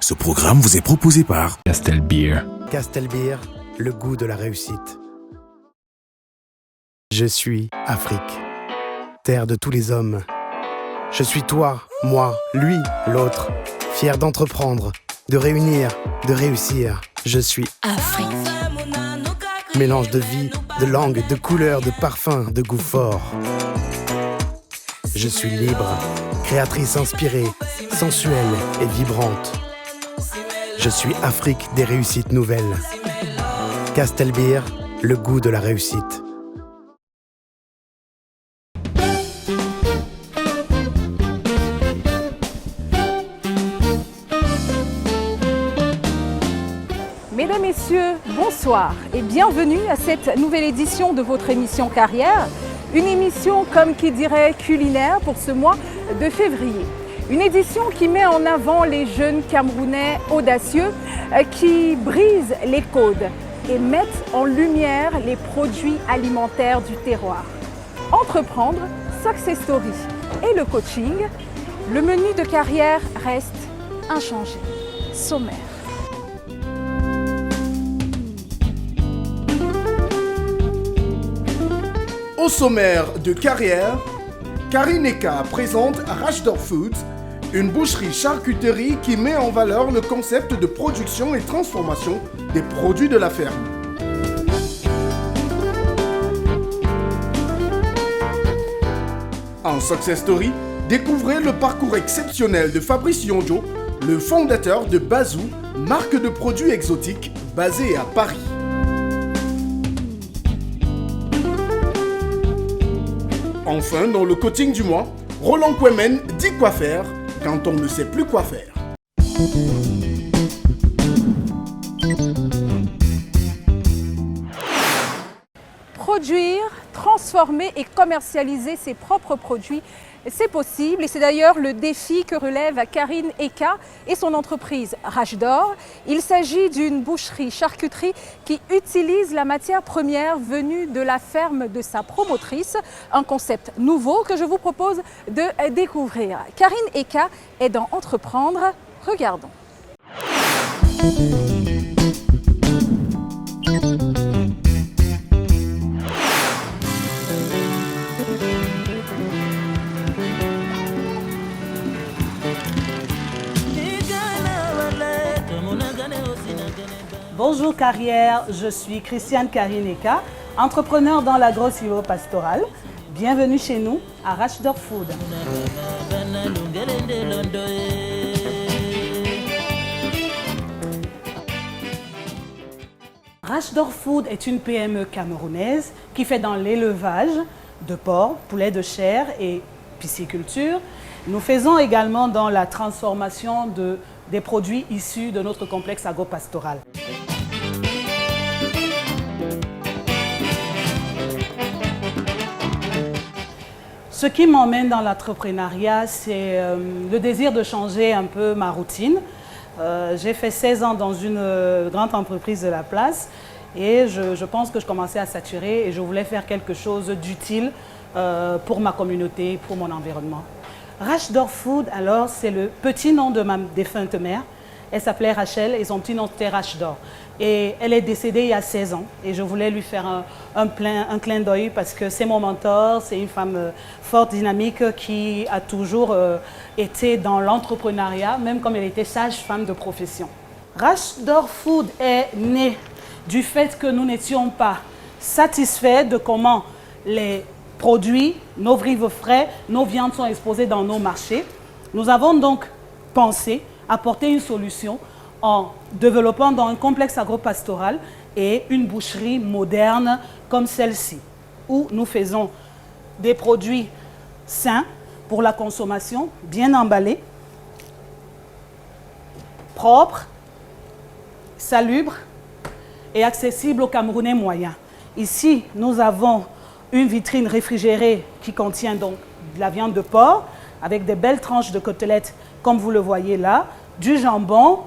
Ce programme vous est proposé par Castel Beer. Castel Beer, le goût de la réussite. Je suis Afrique, terre de tous les hommes. Je suis toi, moi, lui, l'autre, fier d'entreprendre, de réunir, de réussir. Je suis Afrique. Mélange de vie, de langue, de couleurs, de parfums, de goût fort. Je suis libre, créatrice inspirée, sensuelle et vibrante. Je suis Afrique des réussites nouvelles. Castel Beer, le goût de la réussite. Mesdames, Messieurs, bonsoir et bienvenue à cette nouvelle édition de votre émission Carrière. Une émission, comme qui dirait, culinaire pour ce mois de février. Une édition qui met en avant les jeunes Camerounais audacieux qui brisent les codes et mettent en lumière les produits alimentaires du terroir. Entreprendre, success story et le coaching, le menu de Carrière reste inchangé, sommaire. Au sommaire de Carrière, Karine Eka présente Rashdor Foods, une boucherie-charcuterie qui met en valeur le concept de production et transformation des produits de la ferme. En Success Story, découvrez le parcours exceptionnel de Fabrice Yonjo, le fondateur de Bazou, marque de produits exotiques basée à Paris. Enfin, dans le coaching du mois, Roland Kwemen dit quoi faire quand on ne sait plus quoi faire. Produire, transformer et commercialiser ses propres produits, c'est possible et c'est d'ailleurs le défi que relève Karine Eka et son entreprise Rashdor. Il s'agit d'une boucherie-charcuterie qui utilise la matière première venue de la ferme de sa promotrice, un concept nouveau que je vous propose de découvrir. Karine Eka est dans Entreprendre, regardons. Bonjour Carrière, je suis Christiane Karine Eka, entrepreneur dans l'agro-silvopastorale. Bienvenue chez nous à Rashdor Food. Rashdor Food est une PME camerounaise qui fait dans l'élevage de porc, poulet de chair et pisciculture. Nous faisons également dans la transformation des produits issus de notre complexe agropastoral. Ce qui m'emmène dans l'entrepreneuriat, c'est le désir de changer un peu ma routine. J'ai fait 16 ans dans une grande entreprise de la place et je pense que je commençais à saturer et je voulais faire quelque chose d'utile pour ma communauté, pour mon environnement. Rashdor Food, alors, c'est le petit nom de ma défunte mère. Elle s'appelait Rachel et son petit nom c'était Rashdor. Et elle est décédée il y a 16 ans et je voulais lui faire un clin d'œil parce que c'est mon mentor, c'est une femme forte, dynamique qui a toujours été dans l'entrepreneuriat, même comme elle était sage-femme de profession. Rashdor Food est né du fait que nous n'étions pas satisfaits de comment les produits, nos vivres frais, nos viandes sont exposées dans nos marchés. Nous avons donc pensé apporter une solution en développant dans un complexe agropastoral et une boucherie moderne comme celle-ci, où nous faisons des produits sains pour la consommation, bien emballés, propres salubre et accessible aux Camerounais moyens. Ici, nous avons une vitrine réfrigérée qui contient donc de la viande de porc avec des belles tranches de côtelettes, comme vous le voyez là, du jambon,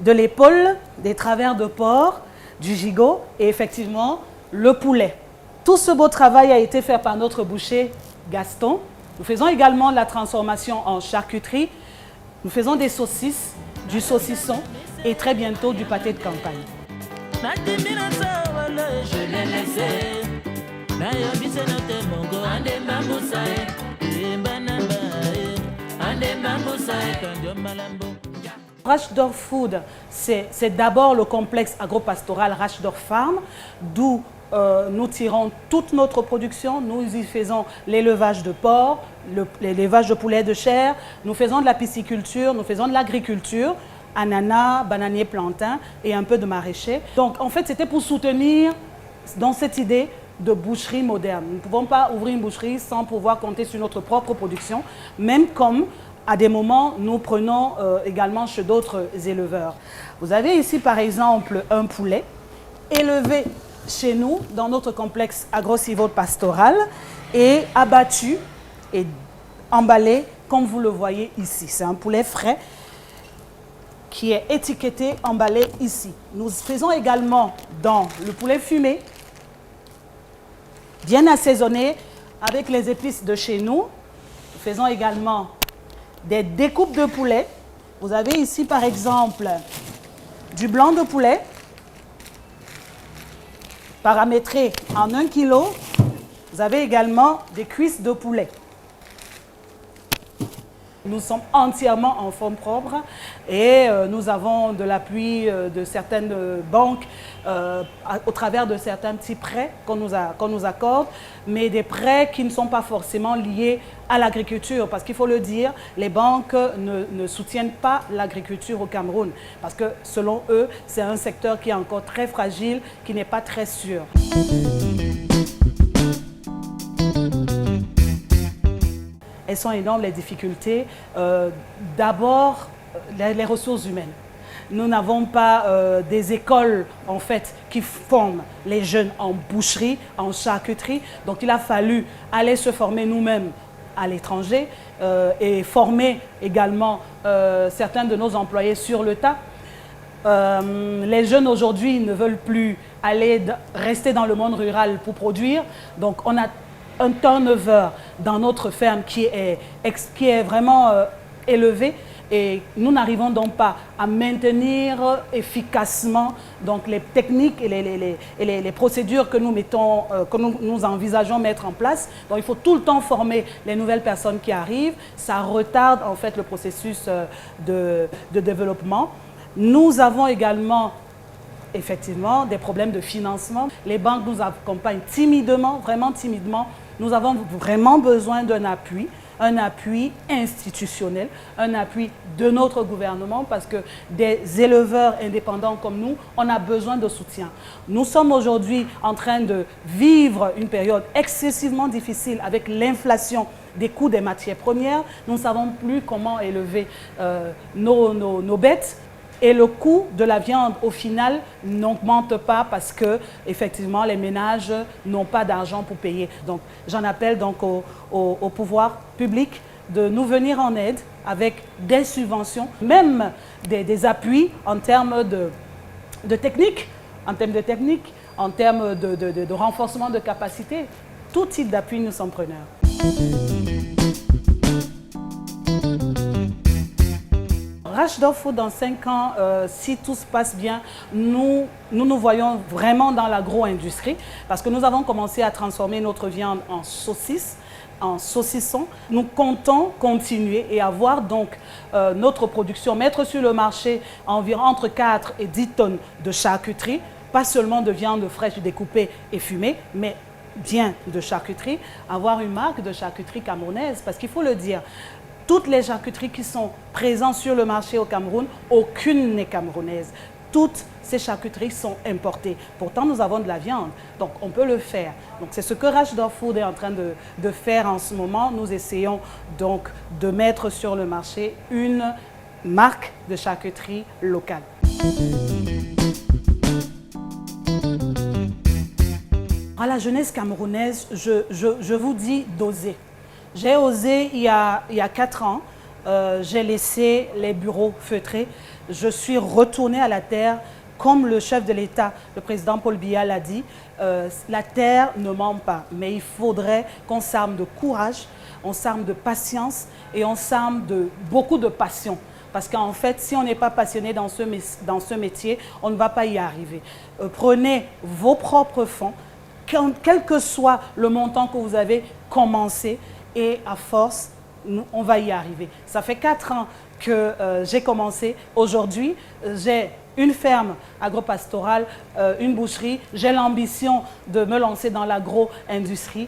de l'épaule, des travers de porc, du gigot et effectivement le poulet. Tout ce beau travail a été fait par notre boucher Gaston. Nous faisons également la transformation en charcuterie. Nous faisons des saucisses, du saucisson et très bientôt du pâté de campagne. Rashdorf Food, c'est d'abord le complexe agropastoral Rashdorf Farm, d'où nous tirons toute notre production. Nous y faisons l'élevage de porc, l'élevage de poulet de chair, nous faisons de la pisciculture, nous faisons de l'agriculture, ananas, bananiers, plantains et un peu de maraîcher. Donc en fait, c'était pour soutenir dans cette idée de boucherie moderne. Nous ne pouvons pas ouvrir une boucherie sans pouvoir compter sur notre propre production, même comme à des moments, nous prenons également chez d'autres éleveurs. Vous avez ici par exemple un poulet élevé chez nous dans notre complexe agro-silvo-pastoral et abattu et emballé comme vous le voyez ici. C'est un poulet frais qui est étiqueté, emballé ici. Nous faisons également dans le poulet fumé, bien assaisonné avec les épices de chez nous. Nous faisons également des découpes de poulet. Vous avez ici par exemple du blanc de poulet paramétré en 1 kg. Vous avez également des cuisses de poulet. Nous sommes entièrement en fonds propres et nous avons de l'appui de certaines banques au travers de certains petits prêts qu'on nous accorde, mais des prêts qui ne sont pas forcément liés à l'agriculture, parce qu'il faut le dire, les banques ne soutiennent pas l'agriculture au Cameroun, parce que selon eux, c'est un secteur qui est encore très fragile, qui n'est pas très sûr. Elles sont énormes, les difficultés. D'abord, les ressources humaines. Nous n'avons pas des écoles en fait, qui forment les jeunes en boucherie, en charcuterie. Donc il a fallu aller se former nous-mêmes à l'étranger et former également certains de nos employés sur le tas. Les jeunes aujourd'hui ne veulent plus rester dans le monde rural pour produire. Donc on a un turnover dans notre ferme qui est vraiment élevé et nous n'arrivons donc pas à maintenir efficacement donc, les techniques et les procédures que nous envisageons mettre en place. Donc il faut tout le temps former les nouvelles personnes qui arrivent. Ça retarde en fait le processus de développement. Nous avons également effectivement des problèmes de financement. Les banques nous accompagnent timidement, vraiment timidement. Nous avons vraiment besoin d'un appui institutionnel, un appui de notre gouvernement parce que des éleveurs indépendants comme nous, on a besoin de soutien. Nous sommes aujourd'hui en train de vivre une période excessivement difficile avec l'inflation des coûts des matières premières. Nous ne savons plus comment élever nos bêtes. Et le coût de la viande, au final, n'augmente pas parce que, effectivement, les ménages n'ont pas d'argent pour payer. Donc, j'en appelle donc au pouvoir public de nous venir en aide avec des subventions, même des appuis en termes de technique, en termes de renforcement de capacité. Tout type d'appui, nous sommes preneurs. Rashdorf Food, dans 5 ans, si tout se passe bien, nous voyons vraiment dans l'agro-industrie parce que nous avons commencé à transformer notre viande en saucisse, en saucisson. Nous comptons continuer et avoir donc notre production, mettre sur le marché environ entre 4 et 10 tonnes de charcuterie, pas seulement de viande fraîche découpée et fumée, mais bien de charcuterie, avoir une marque de charcuterie camerounaise parce qu'il faut le dire, toutes les charcuteries qui sont présentes sur le marché au Cameroun, aucune n'est camerounaise. Toutes ces charcuteries sont importées. Pourtant, nous avons de la viande, donc on peut le faire. Donc c'est ce que Rashdorf Food est en train de faire en ce moment. Nous essayons donc de mettre sur le marché une marque de charcuterie locale. À la jeunesse camerounaise, je vous dis d'oser. J'ai osé il y a 4 ans. J'ai laissé les bureaux feutrés. Je suis retournée à la terre. Comme le chef de l'État, le président Paul Biya l'a dit, la terre ne ment pas. Mais il faudrait qu'on s'arme de courage, on s'arme de patience et on s'arme de beaucoup de passion. Parce qu'en fait, si on n'est pas passionné dans ce métier, on ne va pas y arriver. Prenez vos propres fonds, quel que soit le montant que vous avez, commencé et à force, on va y arriver. Ça fait 4 ans que j'ai commencé. Aujourd'hui, j'ai une ferme agro-pastorale, une boucherie. J'ai l'ambition de me lancer dans l'agro-industrie.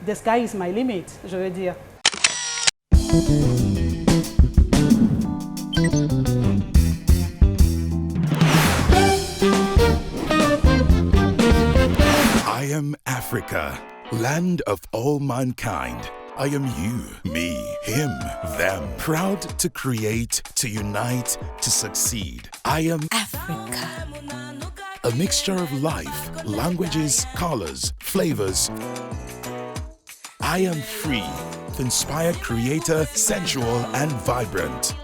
The sky is my limit, je veux dire. I am Africa, land of all mankind. I am you, me, him, them. Proud to create, to unite, to succeed. I am Africa. A mixture of life, languages, colors, flavors. I am free, inspired creator, sensual and vibrant.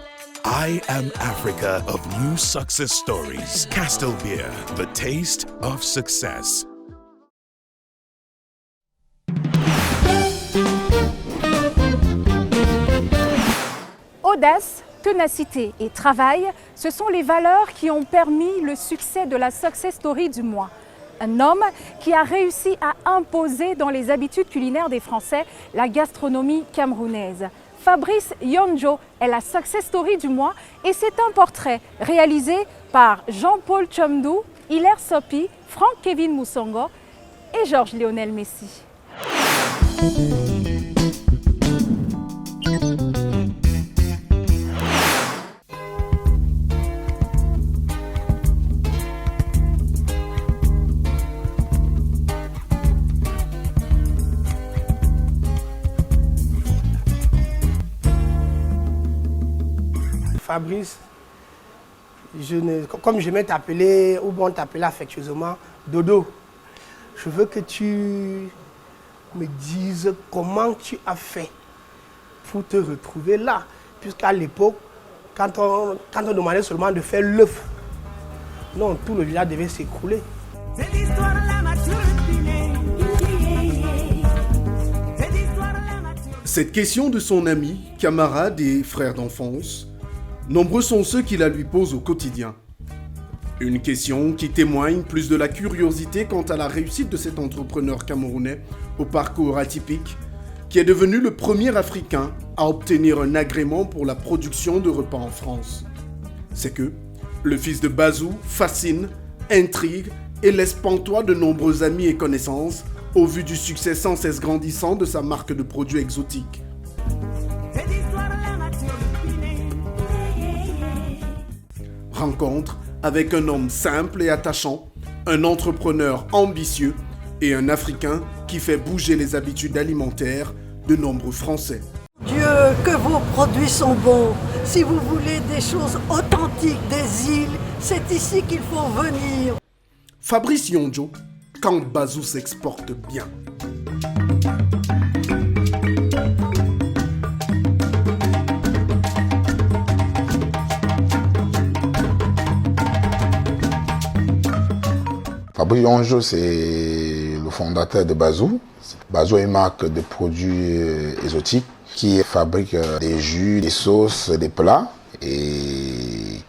I am Africa of new success stories. Castle Beer, the taste of success. Audace, ténacité et travail, ce sont les valeurs qui ont permis le succès de la success story du mois. Un homme qui a réussi à imposer dans les habitudes culinaires des Français la gastronomie camerounaise. Fabrice Yonjo est la success story du mois et c'est un portrait réalisé par Jean-Paul Chomdou, Hilaire Sopi, Franck-Kevin Moussongo et Georges Lionel Messi. Fabrice, comme j'aimais t'appeler, ou bon t'appeler affectueusement, Dodo, je veux que tu me dises comment tu as fait pour te retrouver là. Puisqu'à l'époque, quand on demandait seulement de faire l'œuf, non, tout le village devait s'écrouler. Cette question de son ami, camarade et frère d'enfance, nombreux sont ceux qui la lui posent au quotidien. Une question qui témoigne plus de la curiosité quant à la réussite de cet entrepreneur camerounais au parcours atypique, qui est devenu le premier Africain à obtenir un agrément pour la production de repas en France. C'est que le fils de Bazou fascine, intrigue et laisse pantois de nombreux amis et connaissances au vu du succès sans cesse grandissant de sa marque de produits exotiques. Rencontre avec un homme simple et attachant, un entrepreneur ambitieux et un Africain qui fait bouger les habitudes alimentaires de nombreux Français. Dieu, que vos produits sont bons. Si vous voulez des choses authentiques des îles, c'est ici qu'il faut venir. Fabrice Yonjo, quand Bazou s'exporte bien. Fabrice Yonjo, c'est le fondateur de Bazou. Bazou est une marque de produits exotiques qui fabrique des jus, des sauces, des plats et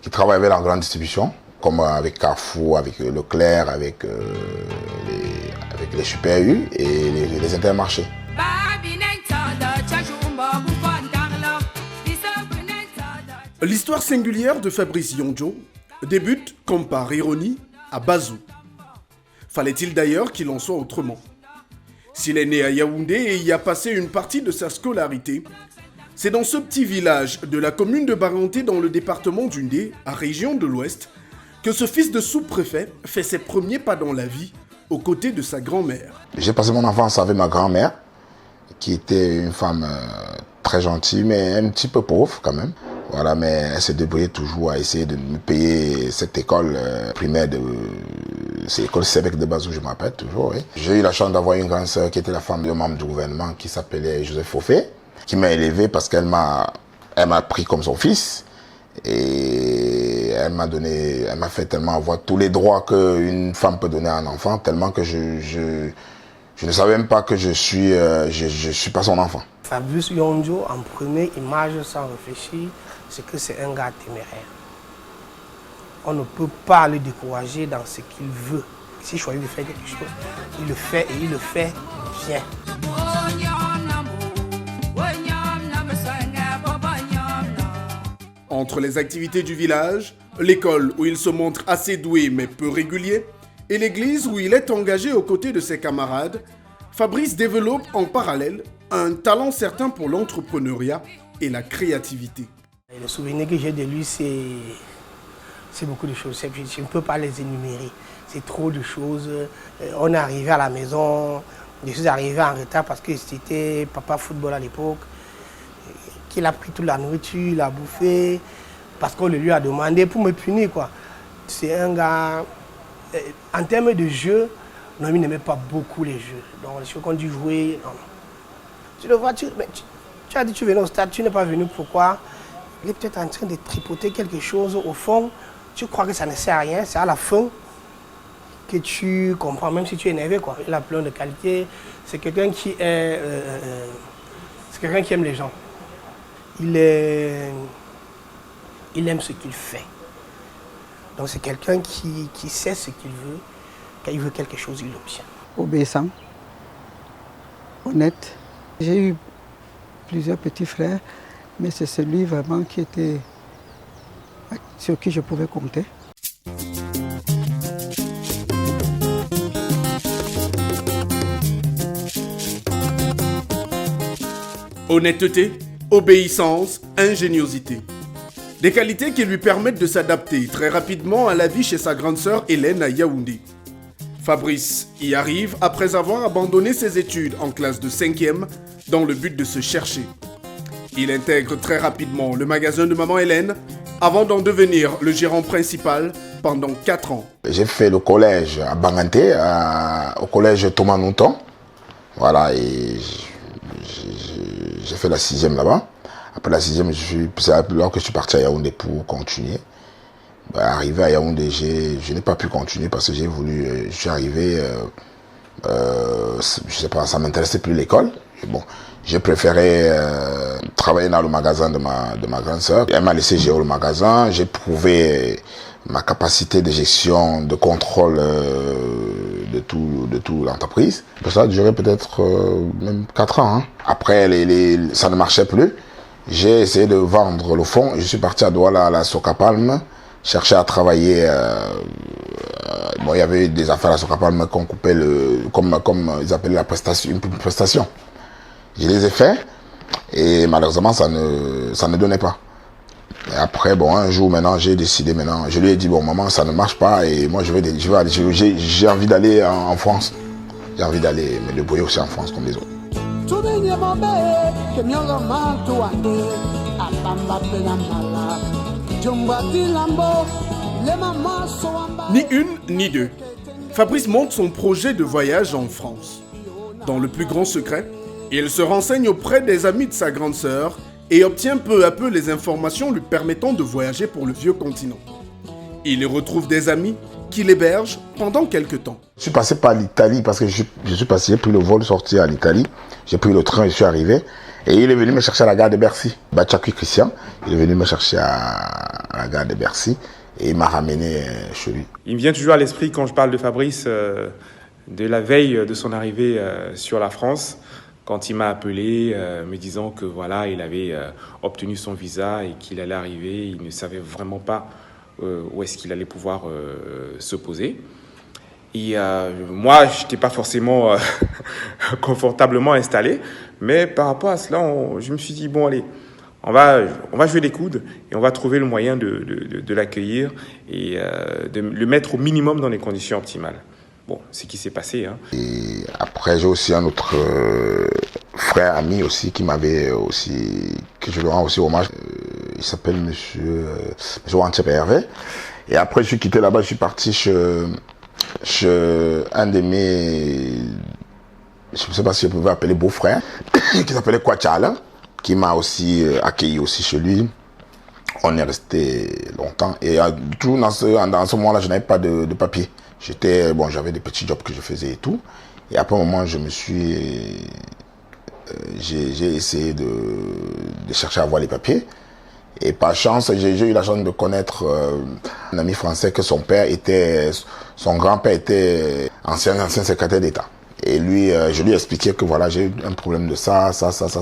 qui travaille avec la grande distribution, comme avec Carrefour, avec Leclerc, avec les Super U et les intermarchés. L'histoire singulière de Fabrice Yonjo débute, comme par ironie, à Bazou. Fallait-il d'ailleurs qu'il en soit autrement? S'il est né à Yaoundé et y a passé une partie de sa scolarité, c'est dans ce petit village de la commune de Baranté dans le département d'Undé, à région de l'Ouest, que ce fils de sous-préfet fait ses premiers pas dans la vie aux côtés de sa grand-mère. J'ai passé mon enfance avec ma grand-mère, qui était une femme très gentille, mais un petit peu pauvre quand même. Voilà, mais elle se débrouillait toujours à essayer de me payer cette école primaire c'est l'école Sébec de Bazou, je m'appelle toujours. Oui. J'ai eu la chance d'avoir une grande sœur qui était la femme d'un membre du gouvernement qui s'appelait Joseph Fofé, qui m'a élevé parce qu'elle m'a pris comme son fils. Et elle m'a fait tellement avoir tous les droits qu'une femme peut donner à un enfant, tellement que je ne savais même pas que je suis pas son enfant. Fabrice Yonjo, en première image, sans réfléchir, c'est que c'est un gars téméraire. On ne peut pas le décourager dans ce qu'il veut. S'il choisit de faire quelque chose, il le fait et il le fait bien. Entre les activités du village, l'école où il se montre assez doué mais peu régulier, et l'église où il est engagé aux côtés de ses camarades, Fabrice développe en parallèle un talent certain pour l'entrepreneuriat et la créativité. Et le souvenir que j'ai de lui, c'est beaucoup de choses. Je ne peux pas les énumérer. C'est trop de choses. On est arrivé à la maison, je suis arrivé en retard parce que c'était papa football à l'époque, qu'il a pris toute la nourriture, il a bouffé, parce qu'on le lui a demandé pour me punir, quoi. C'est un gars, en termes de jeu, non, il n'aimait pas beaucoup les jeux. Donc les choses qu'on dit jouer, non. Tu le vois, tu as dit que tu venais au stade, tu n'es pas venu, pourquoi? Il est peut-être en train de tripoter quelque chose au fond. Tu crois que ça ne sert à rien, c'est à la fin que tu comprends, même si tu es énervé, quoi. Il a plein de qualités. C'est quelqu'un qui est... c'est quelqu'un qui aime les gens. Il aime ce qu'il fait. Donc c'est quelqu'un qui sait ce qu'il veut. Quand il veut quelque chose, il l'obtient. Obéissant, honnête. J'ai eu plusieurs petits frères, mais c'est celui vraiment qui était sur qui je pouvais compter. Honnêteté, obéissance, ingéniosité. Des qualités qui lui permettent de s'adapter très rapidement à la vie chez sa grande sœur Hélène à Yaoundé. Fabrice y arrive après avoir abandonné ses études en classe de 5e dans le but de se chercher. Il intègre très rapidement le magasin de maman Hélène avant d'en devenir le gérant principal pendant 4 ans. J'ai fait le collège à Banganté, au collège Thomas Nouton. Voilà, et j'ai fait la 6e là-bas. Après la 6e, c'est alors que je suis parti à Yaoundé pour continuer. Arrivé à Yaoundé, je n'ai pas pu continuer parce que je suis arrivé, je sais pas, ça m'intéressait plus l'école. Bon, j'ai préféré travailler dans le magasin de ma grande sœur. Elle m'a laissé gérer le magasin, j'ai prouvé ma capacité de gestion, de contrôle de toute l'entreprise. Ça a duré peut-être même 4 ans. Hein. Après, ça ne marchait plus. J'ai essayé de vendre le fonds. Je suis parti à Douala, à la Socapalm, chercher à travailler. Bon, il y avait des affaires à Socapalm qu'on coupait comme ils appelaient une prestation. Je les ai fait et malheureusement ça ne donnait pas. Et après, bon, un jour maintenant, j'ai décidé maintenant, je lui ai dit bon maman, ça ne marche pas et moi j'ai envie d'aller en France. J'ai envie d'aller me débrouiller aussi en France comme les autres. Ni une, ni deux. Fabrice monte son projet de voyage en France. Dans le plus grand secret, il se renseigne auprès des amis de sa grande sœur et obtient peu à peu les informations lui permettant de voyager pour le vieux continent. Il y retrouve des amis qui l'hébergent pendant quelques temps. Je suis passé par l'Italie parce que j'ai pris le vol sorti à l'Italie, j'ai pris le train et je suis arrivé. Et il est venu me chercher à la gare de Bercy. Bachakui Christian, il est venu me chercher à la gare de Bercy et il m'a ramené chez lui. Il me vient toujours à l'esprit quand je parle de Fabrice, de la veille de son arrivée sur la France, quand il m'a appelé me disant que voilà, il avait obtenu son visa et qu'il allait arriver. Il ne savait vraiment pas où est-ce qu'il allait pouvoir se poser. Et moi, je n'étais pas forcément confortablement installé, mais par rapport à cela, je me suis dit, bon, allez, on va jouer les coudes et on va trouver le moyen de l'accueillir et de le mettre au minimum dans les conditions optimales. Bon, c'est ce qui s'est passé. Hein. Et après, j'ai aussi un autre frère, ami aussi, que je lui rends aussi hommage. il s'appelle monsieur Wantier Hervé. Et après, je suis quitté là-bas, je suis parti chez un de mes, je ne sais pas si je pouvais appeler beau-frère, qui s'appelait Kwachala, qui m'a aussi accueilli aussi chez lui. On est resté longtemps. Et tout dans ce moment-là, je n'avais pas de papier. J'avais des petits jobs que je faisais et tout. Et après un moment, j'ai essayé de chercher à avoir les papiers. Et par chance, j'ai eu la chance de connaître un ami français que son grand-père était ancien secrétaire d'État. Et lui, je lui ai expliqué que voilà, j'ai eu un problème de ça.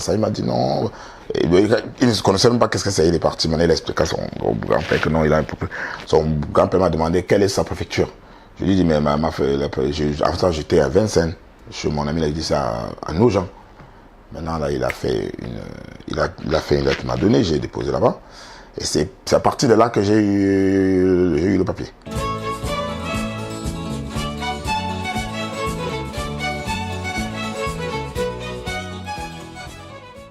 Il m'a dit non. Et il ne connaissait même pas qu'est-ce que c'est. Il est parti. Maintenant, il a expliqué à son grand-père que non, son grand-père m'a demandé quelle est sa préfecture. Je lui ai dit, mais j'étais à Vincennes. Mon ami, il a dit ça à Nogent. Maintenant, là, il a fait une lettre, il m'a donné, j'ai déposé là-bas. Et c'est à partir de là que j'ai eu le papier.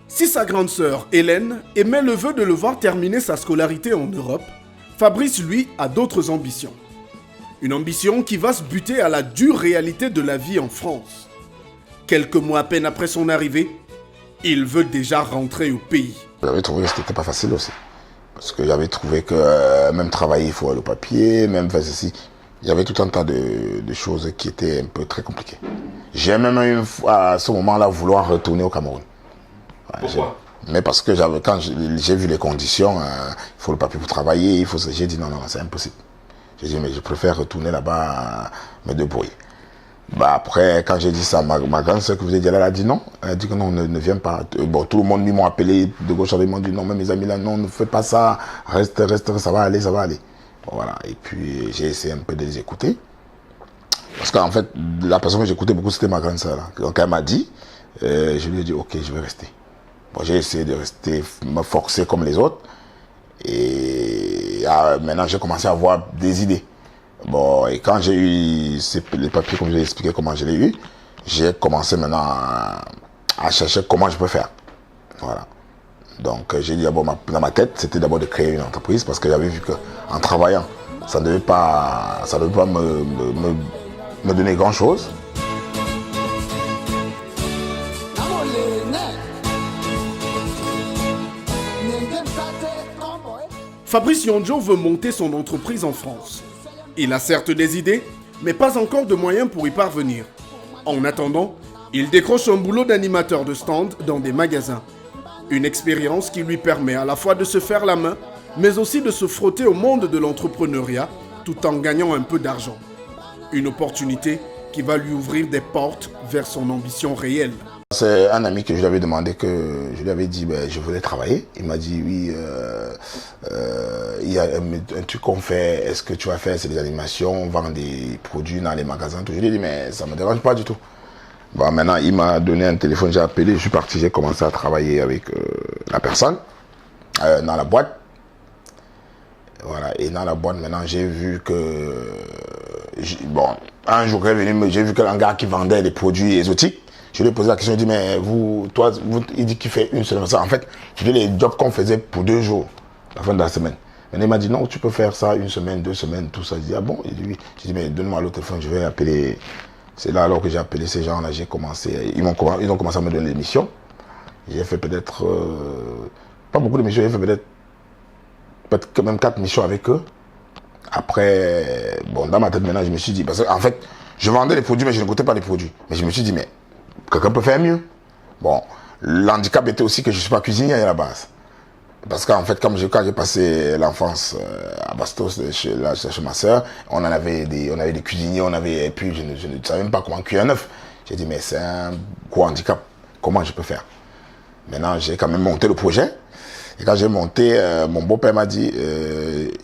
Si sa grande sœur, Hélène, émet le vœu de le voir terminer sa scolarité en Europe, Fabrice, lui, a d'autres ambitions. Une ambition qui va se buter à la dure réalité de la vie en France. Quelques mois à peine après son arrivée, il veut déjà rentrer au pays. J'avais trouvé que ce n'était pas facile aussi. Parce que j'avais trouvé que même travailler, il faut avoir le papier, même faire ceci. Il y avait tout un tas de choses qui étaient un peu très compliquées. J'ai même eu à ce moment-là vouloir retourner au Cameroun. Pourquoi? Mais parce que quand j'ai vu les conditions, il faut le papier pour travailler, j'ai dit non, c'est impossible. J'ai dit mais je préfère retourner là-bas, me débrouiller. Après, quand j'ai dit ça, ma grande sœur que vous avez dit, elle a dit non. Elle a dit que non, ne viens pas. Bon, tout le monde m'ont appelé de gauche, ils m'ont dit non, mais mes amis là, non, ne fais pas ça. Reste, ça va aller. Bon, voilà. Et puis, j'ai essayé un peu de les écouter. Parce qu'en fait, la personne que j'écoutais beaucoup, c'était ma grande sœur là. Donc, elle m'a dit, je lui ai dit, ok, je vais rester. Bon, j'ai essayé de rester, me forcer comme les autres. Et maintenant, j'ai commencé à avoir des idées. Bon, et quand j'ai eu les papiers, comme je l'ai expliqué comment je l'ai eu, j'ai commencé maintenant à chercher comment je peux faire. Voilà. Donc, j'ai dit d'abord, dans ma tête, c'était d'abord de créer une entreprise parce que j'avais vu qu'en travaillant, ça ne devait pas me donner grand-chose. Fabrice Yonjo veut monter son entreprise en France. Il a certes des idées, mais pas encore de moyens pour y parvenir. En attendant, il décroche un boulot d'animateur de stand dans des magasins. Une expérience qui lui permet à la fois de se faire la main, mais aussi de se frotter au monde de l'entrepreneuriat tout en gagnant un peu d'argent. Une opportunité qui va lui ouvrir des portes vers son ambition réelle. C'est un ami que je lui avais demandé, que je lui avais dit je voulais travailler. Il m'a dit oui, il y a un truc qu'on fait, est-ce que tu vas faire, c'est des animations, on vend des produits dans les magasins. Je lui ai dit mais ça ne me dérange pas du tout. Bon, maintenant il m'a donné un téléphone, j'ai appelé, je suis parti, j'ai commencé à travailler avec la personne dans la boîte. Voilà, et dans la boîte maintenant j'ai vu que, un jour j'ai vu qu'un gars qui vendait des produits exotiques. Je lui ai posé la question, je lui ai dit, mais il dit qu'il fait une semaine. En fait, je lui ai dit les jobs qu'on faisait pour 2 jours, la fin de la semaine. Mais il m'a dit, non, tu peux faire ça 1 semaine, 2 semaines, tout ça. Je dis, ah bon? Il dit, oui. Je dis, mais donne-moi le téléphone, je vais appeler. C'est là alors que j'ai appelé ces gens-là, j'ai commencé. Ils ont commencé à me donner des missions. J'ai fait peut-être, pas beaucoup de missions, j'ai fait peut-être même 4 missions avec eux. Après, bon, dans ma tête maintenant, je me suis dit, parce qu'en fait, je vendais les produits, mais je ne goûtais pas les produits. Mais je me suis dit, mais quelqu'un peut faire mieux. Bon, l'handicap était aussi que je ne suis pas cuisinier à la base. Parce qu'en fait, quand j'ai passé l'enfance à Bastos, chez ma soeur, on avait des cuisiniers, et puis je ne savais même pas comment cuire un œuf. J'ai dit, mais c'est un gros handicap. Comment je peux faire? Maintenant, j'ai quand même monté le projet. Et quand j'ai monté, mon beau-père m'a dit,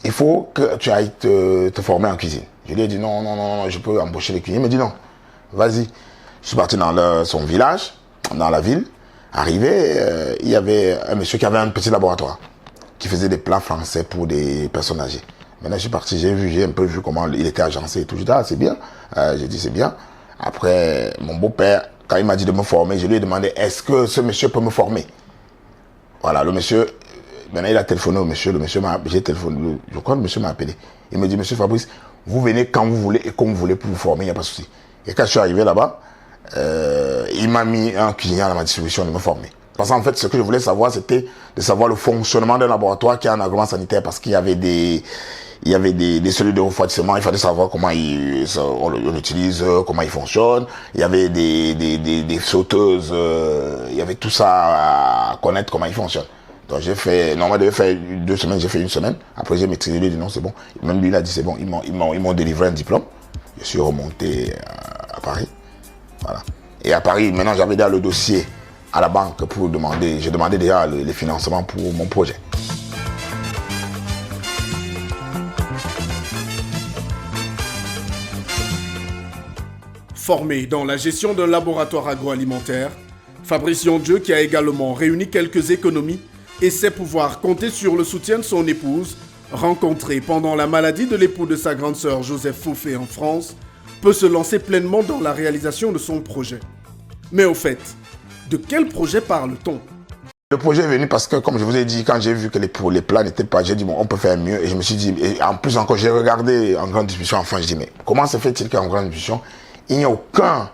il faut que tu ailles te former en cuisine. Je lui ai dit, non, je peux embaucher les cuisiniers. Il m'a dit, non, vas-y. Je suis parti dans son village, dans la ville. Arrivé, il y avait un monsieur qui avait un petit laboratoire, qui faisait des plats français pour des personnes âgées. Maintenant, je suis parti, j'ai un peu vu comment il était agencé et tout. J'ai dit, ah, c'est bien. J'ai dit, c'est bien. Après, mon beau-père, quand il m'a dit de me former, je lui ai demandé, est-ce que ce monsieur peut me former? Voilà, le monsieur Maintenant, il a téléphoné au monsieur. J'ai téléphoné. Je crois que le monsieur m'a appelé. Il me dit, monsieur Fabrice, vous venez quand vous voulez et comme vous voulez pour vous former, il n'y a pas de souci. Et quand je suis arrivé là-bas, il m'a mis un cuisinier à ma distribution de me former. Parce qu'en fait, ce que je voulais savoir, c'était de savoir le fonctionnement d'un laboratoire qui a un agrément sanitaire parce qu'il y avait des cellules de refroidissement. Il fallait savoir comment on l'utilise, comment il fonctionne. Il y avait des sauteuses. Il y avait tout ça à connaître comment il fonctionne. Donc j'ai fait, normalement, je devais faire 2 semaines, j'ai fait 1 semaine. Après, j'ai maîtrisé, lui, il dit non, c'est bon. Même lui, il a dit c'est bon. Ils m'ont délivré un diplôme. Je suis remonté à Paris. Voilà. Et à Paris, maintenant, j'avais déjà le dossier à la banque pour demander, j'ai demandé déjà les financements pour mon projet. Formé dans la gestion d'un laboratoire agroalimentaire, Fabrice Yondieu, qui a également réuni quelques économies, essaie pouvoir compter sur le soutien de son épouse, rencontrée pendant la maladie de l'époux de sa grande sœur Joseph Fofé en France, peut se lancer pleinement dans la réalisation de son projet. Mais au fait, de quel projet parle-t-on? Le projet est venu parce que, comme je vous ai dit, quand j'ai vu que les plans n'étaient pas, j'ai dit, bon, on peut faire mieux. Et je me suis dit, et en plus encore, j'ai regardé en grande distribution, enfin, je dis, mais comment se fait-il qu'en grande distribution, il n'y a aucun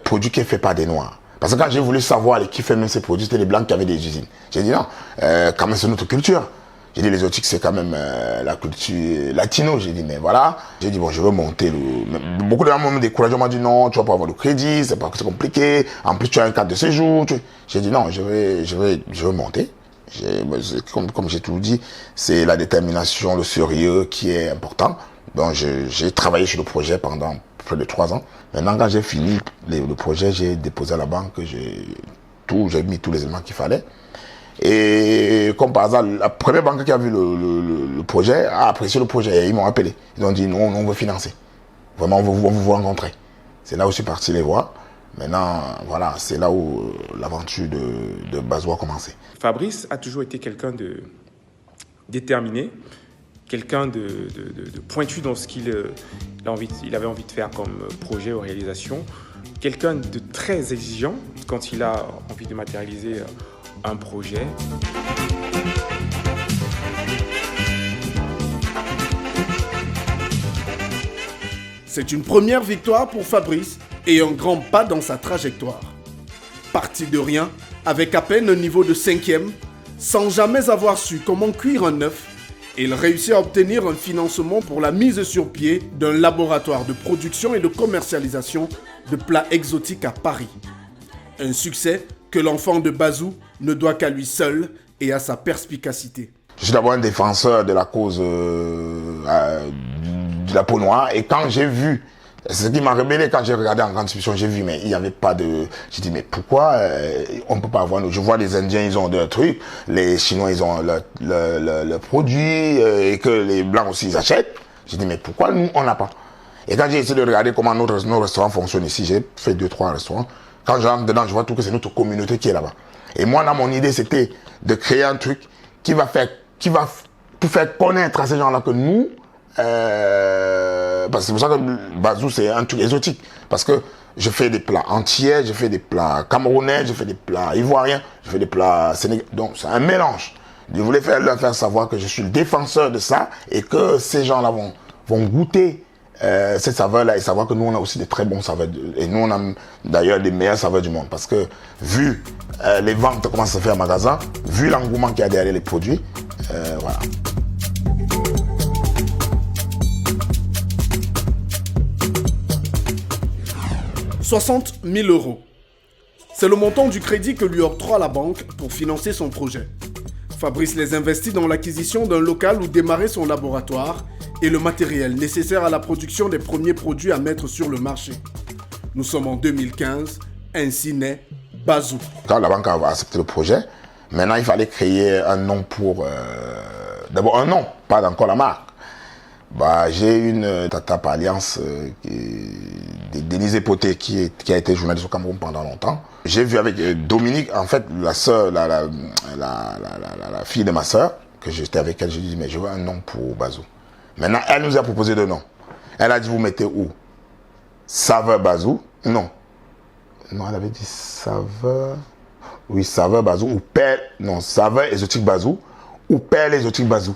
produit qui est fait par des Noirs? Parce que quand j'ai voulu savoir qui fait même ces produits, c'était les Blancs qui avaient des usines. J'ai dit, non, quand même, c'est notre culture. J'ai dit, l'exotique, c'est quand même la culture latino. J'ai dit, mais voilà. J'ai dit, bon, je veux monter Beaucoup de gens m'ont découragé, m'ont dit, non, tu vas pas avoir le crédit, c'est compliqué. En plus, tu as un cadre de séjour. J'ai dit, non, je veux monter. Comme j'ai tout dit, c'est la détermination, le sérieux qui est important. Donc, j'ai travaillé sur le projet pendant près de 3 ans. Maintenant, quand j'ai fini le projet, j'ai déposé à la banque, j'ai mis tous les éléments qu'il fallait. Et comme par hasard, la première banque qui a vu le projet a apprécié le projet. Ils m'ont appelé. Ils ont dit, non, on veut financer. Vraiment, on veut vous rencontrer. C'est là où je suis parti les voir. Maintenant, voilà, c'est là où l'aventure de Bazou a commencé. Fabrice a toujours été quelqu'un de déterminé, quelqu'un de pointu dans ce qu'il avait envie de faire comme projet ou réalisation, quelqu'un de très exigeant quand il a envie de matérialiser un projet. C'est une première victoire pour Fabrice et un grand pas dans sa trajectoire. Parti de rien, avec à peine un niveau de 5e, sans jamais avoir su comment cuire un œuf, il réussit à obtenir un financement pour la mise sur pied d'un laboratoire de production et de commercialisation de plats exotiques à Paris. Un succès que l'enfant de Bazou ne doit qu'à lui seul et à sa perspicacité. Je suis d'abord un défenseur de la cause de la peau noire. Et quand j'ai vu, c'est ce qui m'a révélé quand j'ai regardé en grande distribution, j'ai vu, mais il n'y avait pas de... J'ai dit, mais pourquoi on ne peut pas avoir... Je vois les Indiens, ils ont des trucs, les Chinois, ils ont le produit, et que les Blancs aussi, ils achètent. J'ai dit, mais pourquoi nous, on n'a pas? Et quand j'ai essayé de regarder comment nos restaurants fonctionnent ici, j'ai fait 2-3 restaurants. Quand je rentre dedans, je vois tout que c'est notre communauté qui est là-bas. Et moi, là, mon idée, c'était de créer un truc qui va pour faire connaître à ces gens-là que nous, parce que c'est pour ça que Bazou, c'est un truc exotique. Parce que je fais des plats entiers, je fais des plats camerounais, je fais des plats ivoiriens, je fais des plats sénégalais. Donc, c'est un mélange. Je voulais leur faire savoir que je suis le défenseur de ça et que ces gens-là vont goûter cette saveur-là et savoir que nous, on a aussi des très bons saveurs. Et nous, on a d'ailleurs les meilleurs saveurs du monde. Parce que, vu les ventes, comment ça se fait en magasin, vu l'engouement qu'il y a derrière les produits, voilà. « 60 000 €. C'est le montant du crédit que lui octroie la banque pour financer son projet. Fabrice les investit dans l'acquisition d'un local où démarrer son laboratoire et le matériel nécessaire à la production des premiers produits à mettre sur le marché. Nous sommes en 2015, ainsi naît Bazou. Quand la banque a accepté le projet, maintenant il fallait créer un nom pour... D'abord un nom, pas encore la marque. J'ai une tata par alliance, Denise Epoté, qui a été journaliste au Cameroun pendant longtemps. J'ai vu avec Dominique, en fait, la fille de ma sœur, que j'étais avec elle, je lui ai dit, mais je veux un nom pour Bazou. Maintenant, elle nous a proposé 2 noms. Elle a dit, vous mettez où? Saveur Bazou? Non. Non, elle avait dit saveur... oui, saveur Bazou ou perle, non, saveur exotique Bazou ou perle exotique Bazou.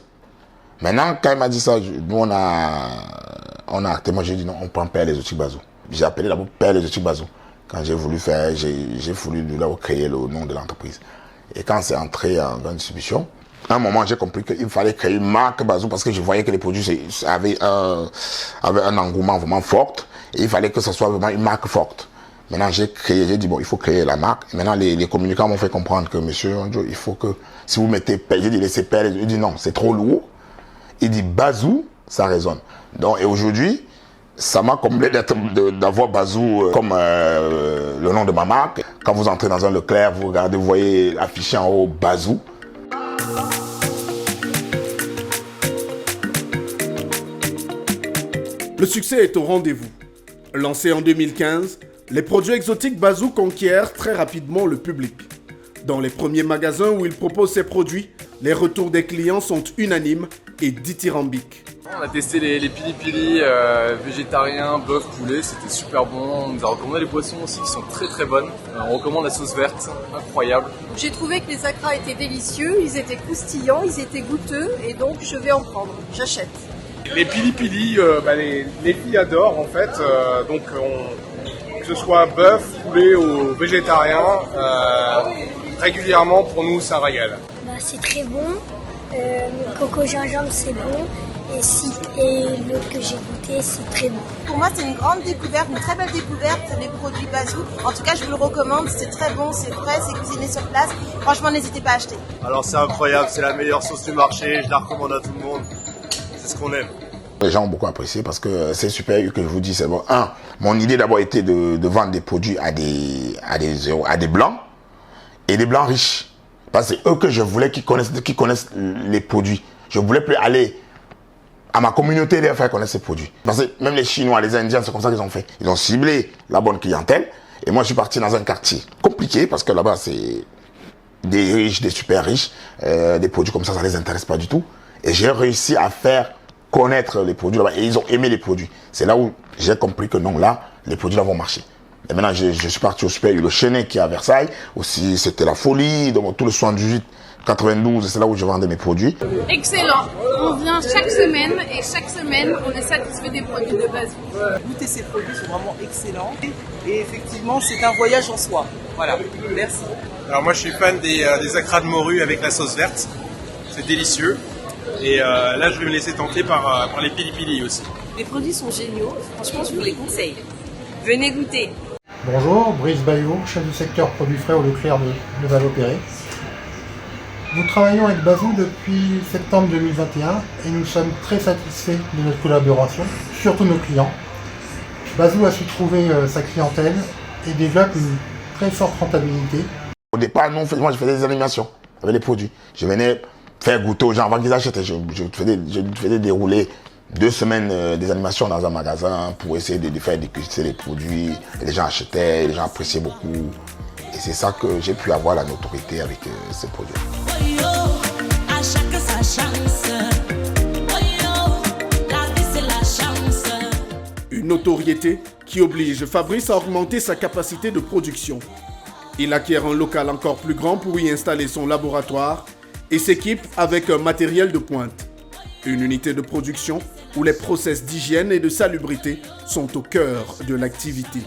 Maintenant, quand il m'a dit ça, nous on a acté, moi j'ai dit non, on prend perle exotique Bazou. J'ai appelé d'abord perle exotique Bazou. Quand j'ai voulu faire, j'ai voulu créer le nom de l'entreprise. Et quand c'est entré en grande distribution, à un moment, j'ai compris qu'il fallait créer une marque Bazou parce que je voyais que les produits avaient un engouement vraiment fort et il fallait que ce soit vraiment une marque forte. Maintenant, j'ai dit bon, il faut créer la marque. Et maintenant, les communicants m'ont fait comprendre que monsieur, il faut que, si vous mettez perle, j'ai dit laissez perle, il dit non, c'est trop lourd. Il dit Bazou, ça résonne. Donc, et aujourd'hui, ça m'a comblé d'avoir Bazou comme le nom de ma marque. Quand vous entrez dans un Leclerc, vous regardez, vous voyez affiché en haut Bazou. Le succès est au rendez-vous. Lancé en 2015, les produits exotiques Bazou conquièrent très rapidement le public. Dans les premiers magasins où il propose ses produits, les retours des clients sont unanimes et dithyrambiques. On a testé les pili-pili végétariens, bœuf, poulet, c'était super bon. On nous a recommandé les boissons aussi qui sont très très bonnes. On recommande la sauce verte, incroyable. J'ai trouvé que les acras étaient délicieux, ils étaient croustillants, ils étaient goûteux et donc je vais en prendre, j'achète. Les pili-pili, les filles adorent en fait, que ce soit bœuf, poulet ou végétarien, régulièrement pour nous ça régale. C'est très bon, coco gingembre c'est bon. Et l'autre que j'ai goûté, c'est très bon. Pour moi, c'est une grande découverte, une très belle découverte, les produits Bazou. En tout cas, je vous le recommande, c'est très bon, c'est frais, c'est cuisiné sur place. Franchement, n'hésitez pas à acheter. Alors, c'est incroyable, c'est la meilleure sauce du marché, je la recommande à tout le monde. C'est ce qu'on aime. Les gens ont beaucoup apprécié parce que c'est super que je vous dis, c'est bon. Mon idée d'abord était de vendre des produits à des blancs et des blancs riches. Parce que c'est eux que je voulais qui connaissent les produits. Je voulais plus aller à ma communauté de faire connaître ces produits. Parce que même les Chinois, les Indiens, c'est comme ça qu'ils ont fait. Ils ont ciblé la bonne clientèle. Et moi, je suis parti dans un quartier compliqué parce que là-bas, c'est des riches, des super riches. Des produits comme ça les intéresse pas du tout. Et j'ai réussi à faire connaître les produits là-bas. Et ils ont aimé les produits. C'est là où j'ai compris que non, là, les produits là vont marcher. Et maintenant, je suis parti au Super U, le Chenet qui est à Versailles. Aussi, c'était la folie. Donc, tout le 78, 92, c'est là où je vendais mes produits. Excellent. On vient chaque semaine et chaque semaine, on est satisfait des produits de Bazou. Goûter ces produits sont vraiment excellents. Et effectivement, c'est un voyage en soi. Voilà. Merci. Alors, moi, je suis fan des acras de morue avec la sauce verte. C'est délicieux. Et là, je vais me laisser tenter par les pili-pili aussi. Les produits sont géniaux. Franchement, je vous les conseille. Venez goûter. Bonjour, Brice Bayot, chef du secteur produits frais au Leclerc de Vallopéré. Nous travaillons avec Bazou depuis septembre 2021 et nous sommes très satisfaits de notre collaboration, surtout nos clients. Bazou a su trouver sa clientèle et développe une très forte rentabilité. Au départ, moi je faisais des animations avec les produits. Je venais faire goûter aux gens avant qu'ils achètent. Je faisais dérouler 2 semaines des animations dans un magasin pour essayer de faire déguster les produits. Et les gens achetaient, les gens appréciaient beaucoup. Et c'est ça que j'ai pu avoir la notoriété avec ces produits. Une notoriété qui oblige Fabrice à augmenter sa capacité de production. Il acquiert un local encore plus grand pour y installer son laboratoire et s'équipe avec un matériel de pointe. Une unité de production où les process d'hygiène et de salubrité sont au cœur de l'activité.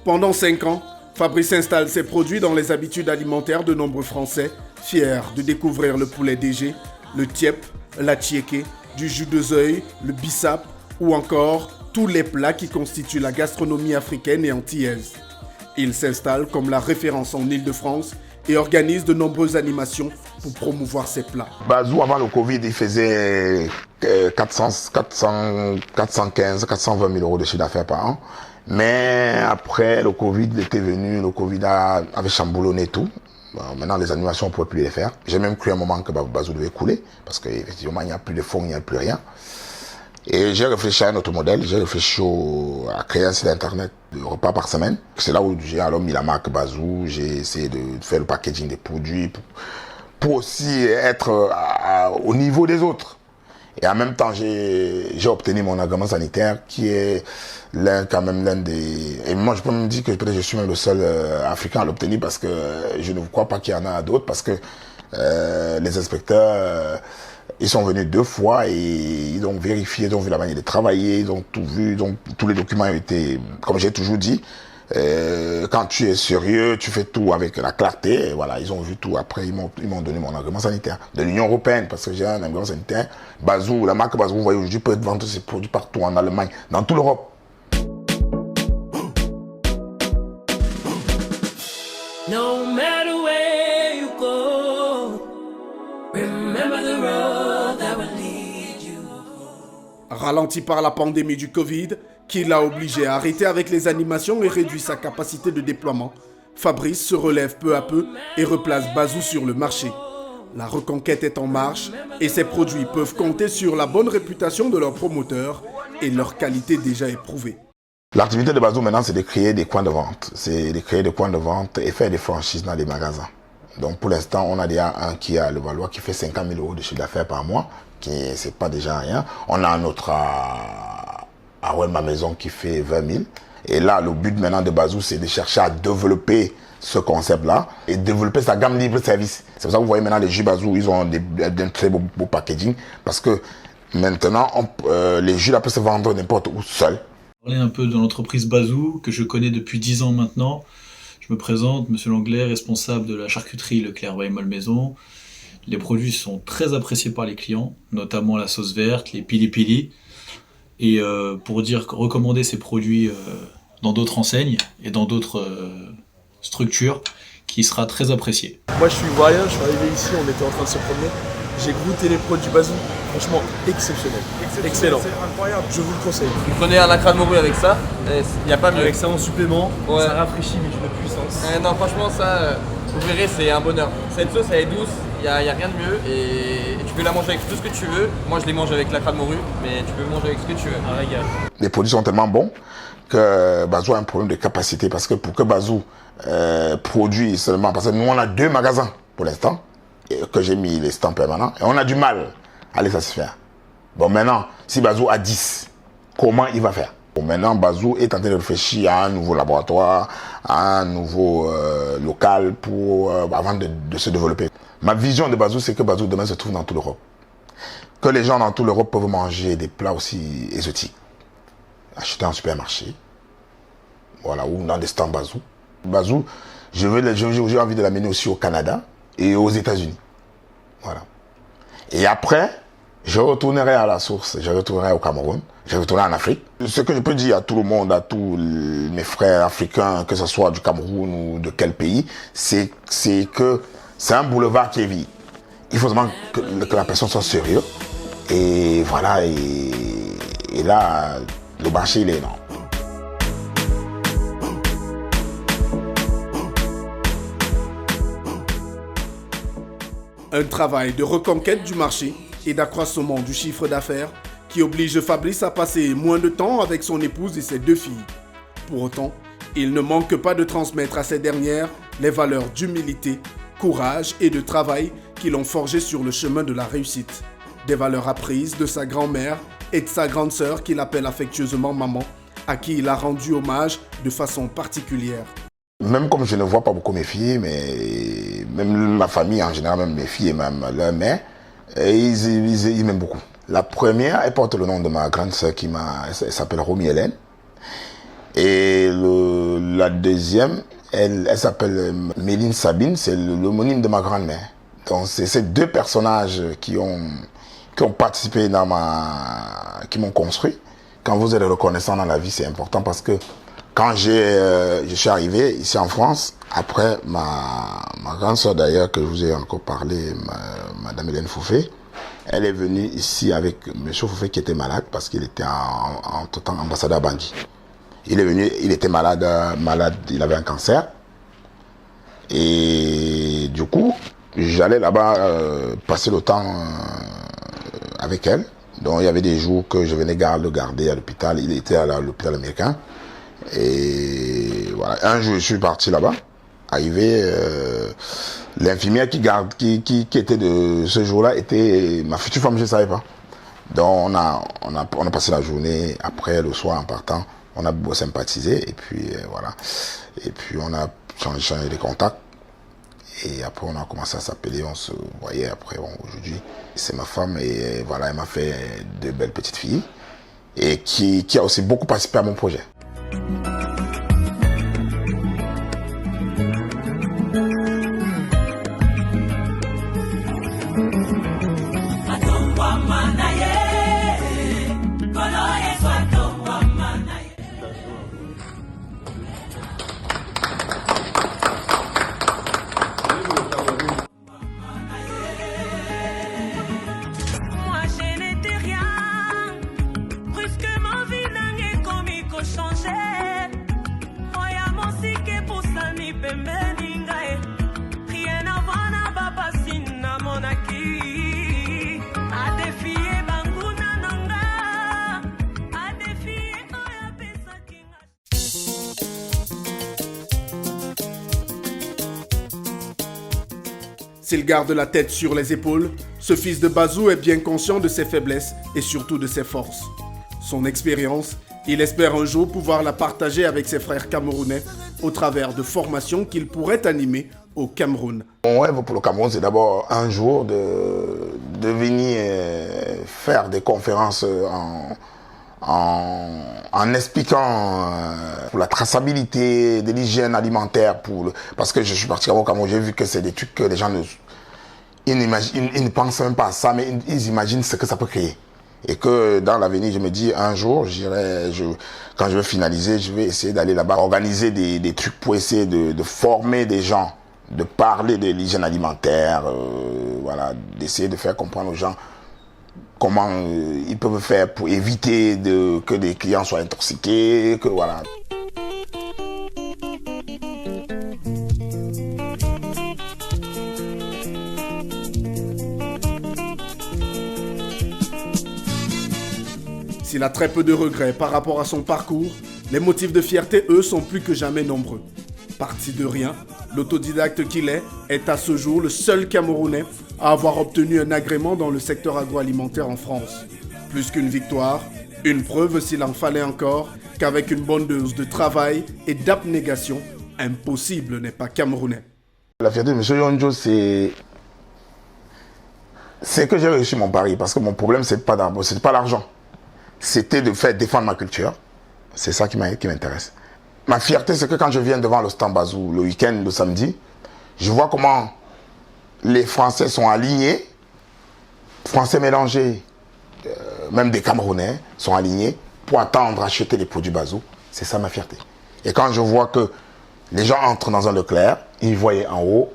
Pendant 5 ans, Fabrice installe ses produits dans les habitudes alimentaires de nombreux Français, fiers de découvrir le poulet DG, le tiep, la tchéké, du jus de zeuil, le bissap ou encore tous les plats qui constituent la gastronomie africaine et antillaise. Il s'installe comme la référence en Île-de-France et organise de nombreuses animations pour promouvoir ses plats. Bazou, avant le Covid, il faisait 415, 420 000 euros de chiffre d'affaires par an. Mais après, le Covid était venu, le Covid avait chamboulonné tout. Bon, maintenant, les animations, on ne pouvait plus les faire. J'ai même cru à un moment que Bazou devait couler, parce qu'effectivement, il n'y a plus de fonds, il n'y a plus rien. Et j'ai réfléchi à un autre modèle, j'ai réfléchi à créer un site internet de repas par semaine. C'est là où j'ai alors mis la marque Bazou, j'ai essayé de faire le packaging des produits pour aussi être au niveau des autres. Et en même temps, j'ai obtenu mon agrément sanitaire qui est l'un des... Et moi, je peux me dire que peut-être je suis même le seul Africain à l'obtenir parce que je ne crois pas qu'il y en a d'autres parce que les inspecteurs... ils sont venus 2 fois et ils ont vérifié, ils ont vu la manière de travailler, ils ont tout vu, donc tous les documents ont été, comme j'ai toujours dit, quand tu es sérieux, tu fais tout avec la clarté, et voilà, ils ont vu tout. Après, ils m'ont donné mon agrément sanitaire de l'Union européenne, parce que j'ai un agrément sanitaire. Bazou, la marque Bazou, vous voyez, aujourd'hui, peut vendre ses produits partout en Allemagne, dans toute l'Europe. No matter where you go, remember the road that will lead you. Ralenti par la pandémie du Covid, qui l'a obligé à arrêter avec les animations et réduit sa capacité de déploiement, Fabrice se relève peu à peu et replace Bazou sur le marché. La reconquête est en marche et ses produits peuvent compter sur la bonne réputation de leurs promoteurs et leur qualité déjà éprouvée. L'activité de Bazou maintenant, c'est de créer des coins de vente. C'est de créer des coins de vente et faire des franchises dans des magasins. Donc pour l'instant, on a déjà un qui a le Valois qui fait 50 000 euros de chiffre d'affaires par mois, qui c'est pas déjà rien. On a un autre à ma maison qui fait 20 000. Et là, le but maintenant de Bazou, c'est de chercher à développer ce concept-là et développer sa gamme libre-service. C'est pour ça que vous voyez maintenant les jus Bazou, ils ont un très beau packaging parce que maintenant, les jus là peuvent se vendre n'importe où seul. Parler un peu de l'entreprise Bazou, que je connais depuis 10 ans maintenant. Je me présente, Monsieur Langlais, responsable de la charcuterie Leclerc Malmaison. Les produits sont très appréciés par les clients, notamment la sauce verte, les pili-pili. Et pour recommander ces produits dans d'autres enseignes et dans d'autres structures, qui sera très apprécié. Moi je suis ivoirien, je suis arrivé ici, on était en train de se promener. J'ai goûté les produits Bazou, franchement exceptionnel. Excellent. C'est incroyable, je vous le conseille. Vous prenez un acra de morue avec ça, il n'y a pas mieux. Avec ça en supplément, ouais. Ça rafraîchit mais d'une puissance. Non franchement ça, vous verrez, c'est un bonheur. Cette sauce elle est douce, il n'y a rien de mieux et tu peux la manger avec tout ce que tu veux. Moi je les mange avec l'acra de morue, mais tu peux manger avec ce que tu veux. Un régal. Les produits sont tellement bons que Bazou a un problème de capacité parce que pour que Bazou produit seulement, parce que nous on a 2 magasins pour l'instant, que j'ai mis les stands permanents, et on a du mal à les satisfaire. Bon maintenant, si Bazou a 10, comment il va faire? Bon maintenant, Bazou est en train de réfléchir à un nouveau laboratoire, à un nouveau local pour avant de se développer. Ma vision de Bazou, c'est que Bazou demain se trouve dans toute l'Europe. Que les gens dans toute l'Europe peuvent manger des plats aussi exotiques. Acheter en supermarché, voilà, ou dans des stands Bazou. Bazou, j'ai envie de l'amener aussi au Canada et aux États-Unis. Voilà. Et après, je retournerai à la source, je retournerai au Cameroun, je retournerai en Afrique. Ce que je peux dire à tout le monde, à tous mes frères africains, que ce soit du Cameroun ou de quel pays, c'est que c'est un boulevard qui est vide. Il faut seulement que la personne soit sérieuse. Et voilà, et là, le marché, il est énorme. Un travail de reconquête du marché et d'accroissement du chiffre d'affaires qui oblige Fabrice à passer moins de temps avec son épouse et ses 2 filles. Pour autant, il ne manque pas de transmettre à ces dernières les valeurs d'humilité, courage et de travail qui l'ont forgé sur le chemin de la réussite. Des valeurs apprises de sa grand-mère et de sa grande sœur qu'il appelle affectueusement maman, à qui il a rendu hommage de façon particulière. Même comme je ne vois pas beaucoup mes filles, mais même ma famille en général, même mes filles et même leur mère, ils m'aiment beaucoup. La première, elle porte le nom de ma grande sœur elle s'appelle Romy Hélène. Et la deuxième, elle s'appelle Méline Sabine, c'est l'homonyme de ma grand-mère. Donc c'est ces 2 personnages qui ont participé qui m'ont construit. Quand vous êtes reconnaissant dans la vie, c'est important parce que quand je suis arrivé ici en France, Après, ma grande soeur d'ailleurs, que je vous ai encore parlé, Madame Hélène Foufé, elle est venue ici avec M. Foufé qui était malade parce qu'il était en tout temps ambassadeur à Bangui. Il est venu, il était malade, il avait un cancer. Et du coup, j'allais là-bas passer le temps avec elle. Donc il y avait des jours que je venais le garder à l'hôpital. Il était à l'hôpital américain. Et voilà, un jour je suis parti là-bas. Arrivé, l'infirmière qui était de ce jour-là était ma future femme, je ne savais pas. Donc on a passé la journée, après le soir en partant, on a beau sympathiser et puis voilà. Et puis on a changé les contacts. Et après on a commencé à s'appeler, on se voyait après, bon, aujourd'hui c'est ma femme et voilà, elle m'a fait de belles petites filles et qui a aussi beaucoup participé à mon projet. S'il garde la tête sur les épaules, ce fils de Bazou est bien conscient de ses faiblesses et surtout de ses forces. Son expérience, il espère un jour pouvoir la partager avec ses frères camerounais au travers de formations qu'il pourrait animer au Cameroun. Mon rêve pour le Cameroun, c'est d'abord un jour de venir faire des conférences en expliquant pour la traçabilité de l'hygiène alimentaire, parce que je suis parti au Cameroun, j'ai vu que c'est des trucs que les gens ils ne pensent même pas à ça, mais ils imaginent ce que ça peut créer. Et que dans l'avenir, je me dis, un jour, quand je vais finaliser, je vais essayer d'aller là-bas, organiser des trucs pour essayer de former des gens, de parler de l'hygiène alimentaire, voilà, d'essayer de faire comprendre aux gens comment ils peuvent faire pour éviter que les clients soient intoxiqués, que voilà. S'il a très peu de regrets par rapport à son parcours, les motifs de fierté, eux, sont plus que jamais nombreux. Parti de rien, l'autodidacte qu'il est à ce jour le seul Camerounais à avoir obtenu un agrément dans le secteur agroalimentaire en France. Plus qu'une victoire, une preuve s'il en fallait encore qu'avec une bonne dose de travail et d'abnégation, impossible n'est pas camerounais. La fierté de M. Yonjo, c'est que j'ai réussi mon pari, parce que mon problème, c'est pas l'argent. C'était de faire défendre ma culture. C'est ça qui m'intéresse. Ma fierté, c'est que quand je viens devant le stand Bazou, le week-end, le samedi, je vois comment les Français sont alignés, Français mélangés, même des Camerounais sont alignés pour attendre acheter les produits Bazou. C'est ça ma fierté. Et quand je vois que les gens entrent dans un Leclerc, ils voient en haut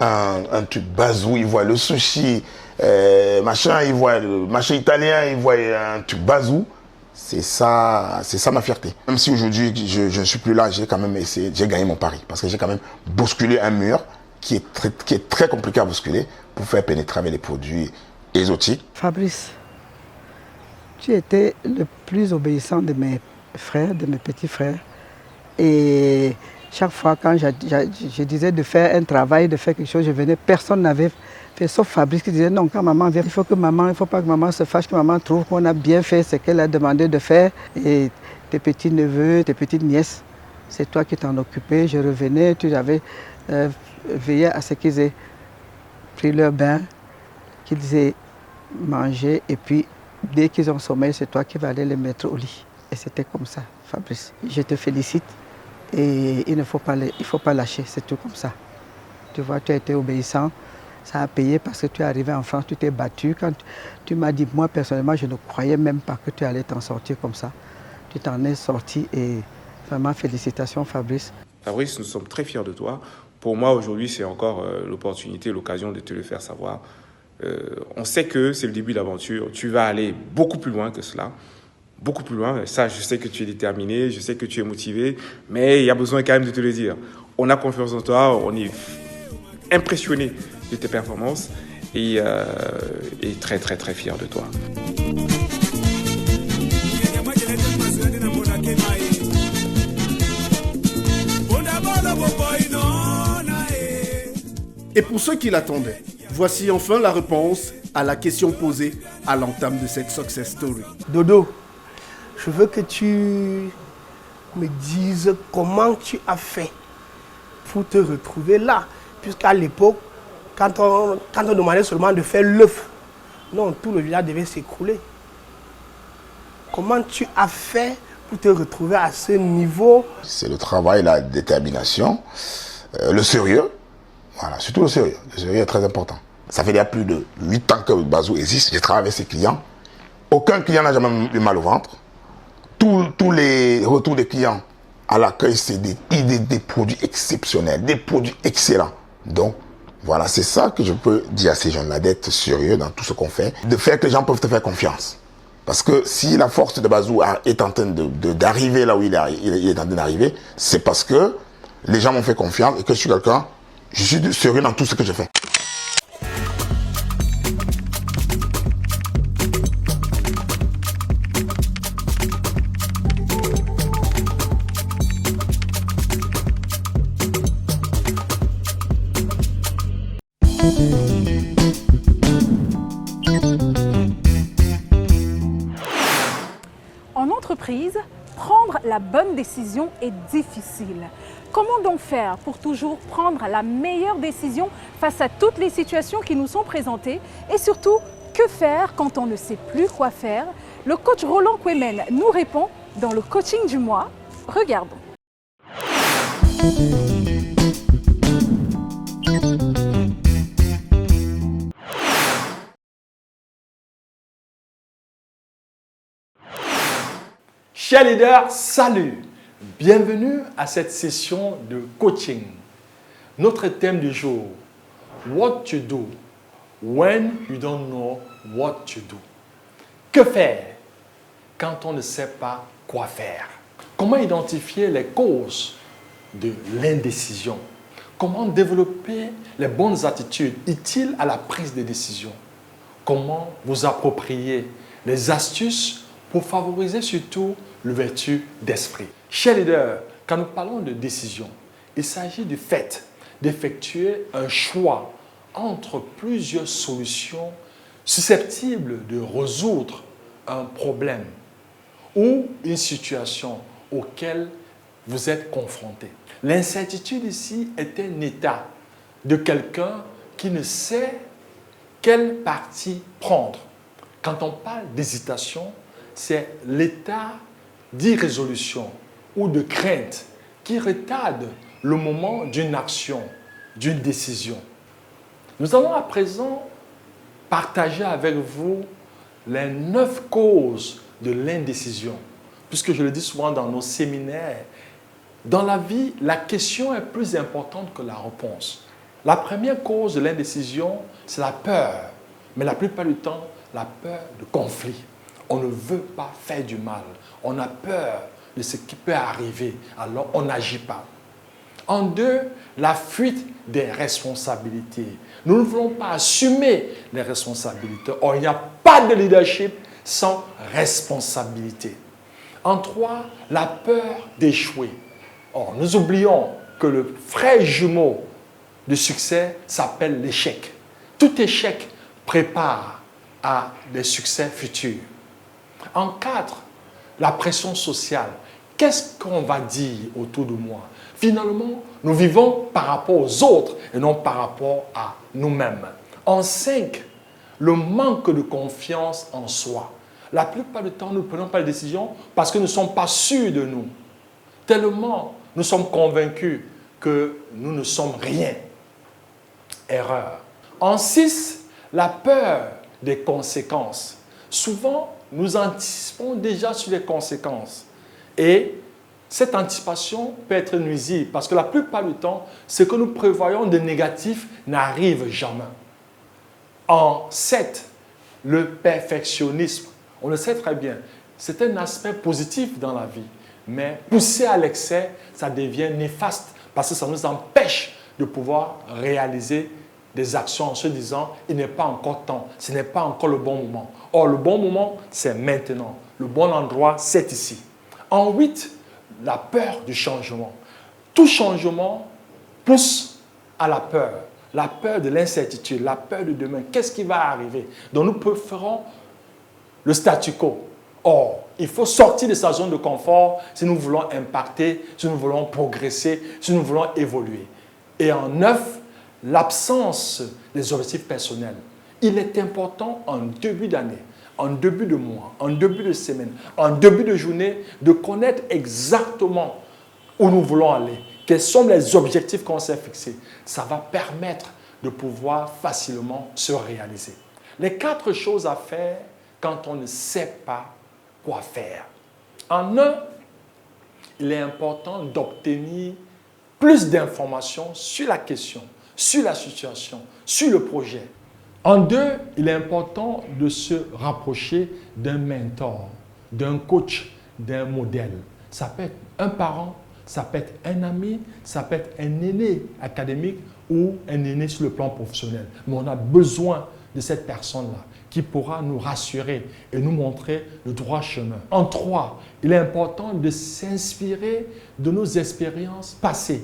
un truc Bazou, ils voient le sushi, machin, ils voient le machin italien, ils voient un truc Bazou. C'est ça ma fierté. Même si aujourd'hui je ne suis plus là, j'ai quand même essayé, j'ai gagné mon pari. Parce que j'ai quand même bousculé un mur qui est très compliqué à bousculer pour faire pénétrer avec les produits exotiques. Fabrice, tu étais le plus obéissant de mes frères, de mes petits frères. Et chaque fois quand je disais de faire un travail, de faire quelque chose, je venais, personne n'avait fait, sauf Fabrice qui disait non, quand maman vient, il ne faut pas que maman se fâche, que maman trouve qu'on a bien fait ce qu'elle a demandé de faire. Et tes petits neveux, tes petites nièces, c'est toi qui t'en occupais. Je revenais, tu avais veillé à ce qu'ils aient pris leur bain, qu'ils aient mangé, et puis dès qu'ils ont sommeil, c'est toi qui vas aller les mettre au lit. Et c'était comme ça, Fabrice. Je te félicite. Et il ne faut pas lâcher, c'est tout comme ça. Tu vois, tu as été obéissant, ça a payé parce que tu es arrivé en France, tu t'es battu. Quand tu m'as dit, moi personnellement, je ne croyais même pas que tu allais t'en sortir comme ça. Tu t'en es sorti et vraiment félicitations Fabrice. Fabrice, nous sommes très fiers de toi. Pour moi, aujourd'hui, c'est encore l'opportunité, l'occasion de te le faire savoir. On sait que c'est le début de l'aventure. Tu vas aller beaucoup plus loin que cela. Beaucoup plus loin. Ça, je sais que tu es déterminé, je sais que tu es motivé, mais il y a besoin quand même de te le dire. On a confiance en toi, on est impressionné de tes performances et très, très, très fiers de toi. Et pour ceux qui l'attendaient, voici enfin la réponse à la question posée à l'entame de cette success story. Dodo, je veux que tu me dises comment tu as fait pour te retrouver là. Puisqu'à l'époque, quand on demandait seulement de faire l'œuf, non, tout le village devait s'écrouler. Comment tu as fait pour te retrouver à ce niveau? C'est le travail, la détermination, le sérieux. Voilà, surtout le sérieux. Le sérieux est très important. Ça fait déjà plus de 8 ans que Bazou existe. J'ai travaillé avec ses clients. Aucun client n'a jamais eu mal au ventre. Tous les retours des clients à l'accueil, c'est des produits exceptionnels, des produits excellents. Donc, voilà, c'est ça que je peux dire à ces jeunes-là, d'être sérieux dans tout ce qu'on fait, de faire que les gens peuvent te faire confiance. Parce que si la force de Bazou est en train d'arriver là où il est en train d'arriver, c'est parce que les gens m'ont fait confiance et que je suis quelqu'un, je suis sérieux dans tout ce que je fais. En entreprise, prendre la bonne décision est difficile. Comment donc faire pour toujours prendre la meilleure décision face à toutes les situations qui nous sont présentées et surtout, que faire quand on ne sait plus quoi faire? Le coach Roland Kwemen nous répond dans le coaching du mois. Regardons. Chers leaders, salut! Bienvenue à cette session de coaching. Notre thème du jour, What to do when you don't know what to do. Que faire quand on ne sait pas quoi faire? Comment identifier les causes de l'indécision? Comment développer les bonnes attitudes utiles à la prise de décision? Comment vous approprier les astuces pour favoriser surtout l'ouverture d'esprit? Chers leaders, quand nous parlons de décision, il s'agit du fait d'effectuer un choix entre plusieurs solutions susceptibles de résoudre un problème ou une situation auquel vous êtes confronté. L'incertitude ici est un état de quelqu'un qui ne sait quelle partie prendre. Quand on parle d'hésitation, c'est l'état d'irrésolution ou de crainte qui retarde le moment d'une action, d'une décision. Nous allons à présent partager avec vous les 9 causes de l'indécision. Puisque je le dis souvent dans nos séminaires, dans la vie, la question est plus importante que la réponse. La première cause de l'indécision, c'est la peur. Mais la plupart du temps, la peur de conflit. On ne veut pas faire du mal. On a peur de ce qui peut arriver, alors on n'agit pas. En 2, la fuite des responsabilités. Nous ne voulons pas assumer les responsabilités. Or, il n'y a pas de leadership sans responsabilité. En 3, la peur d'échouer. Or, nous oublions que le frère jumeau du succès s'appelle l'échec. Tout échec prépare à des succès futurs. En 4, la pression sociale. Qu'est-ce qu'on va dire autour de moi? Finalement, nous vivons par rapport aux autres et non par rapport à nous-mêmes. En 5, le manque de confiance en soi. La plupart du temps, nous ne prenons pas de décisions parce que nous ne sommes pas sûrs de nous. Tellement nous sommes convaincus que nous ne sommes rien. Erreur. En 6, la peur des conséquences. Souvent, nous anticipons déjà sur les conséquences et Cette anticipation peut être nuisible parce que la plupart du temps, ce que nous prévoyons de négatif n'arrive jamais. En 7, le perfectionnisme, on le sait très bien, c'est un aspect positif dans la vie. Mais poussé à l'excès, ça devient néfaste parce que ça nous empêche de pouvoir réaliser des actions en se disant « il n'est pas encore temps, ce n'est pas encore le bon moment ». Or, le bon moment, c'est maintenant. Le bon endroit, c'est ici. En 8, la peur du changement. Tout changement pousse à la peur de l'incertitude, la peur de demain. Qu'est-ce qui va arriver? Donc, nous préférons le statu quo. Or, il faut sortir de sa zone de confort si nous voulons impacter, si nous voulons progresser, si nous voulons évoluer. Et en 9, l'absence des objectifs personnels. Il est important en début d'année, en début de mois, en début de semaine, en début de journée, de connaître exactement où nous voulons aller, quels sont les objectifs qu'on s'est fixés. Ça va permettre de pouvoir facilement se réaliser. Les 4 choses à faire quand on ne sait pas quoi faire. En 1, il est important d'obtenir plus d'informations sur la question, sur la situation, sur le projet. En 2, il est important de se rapprocher d'un mentor, d'un coach, d'un modèle. Ça peut être un parent, ça peut être un ami, ça peut être un aîné académique ou un aîné sur le plan professionnel. Mais on a besoin de cette personne-là qui pourra nous rassurer et nous montrer le droit chemin. En 3, il est important de s'inspirer de nos expériences passées.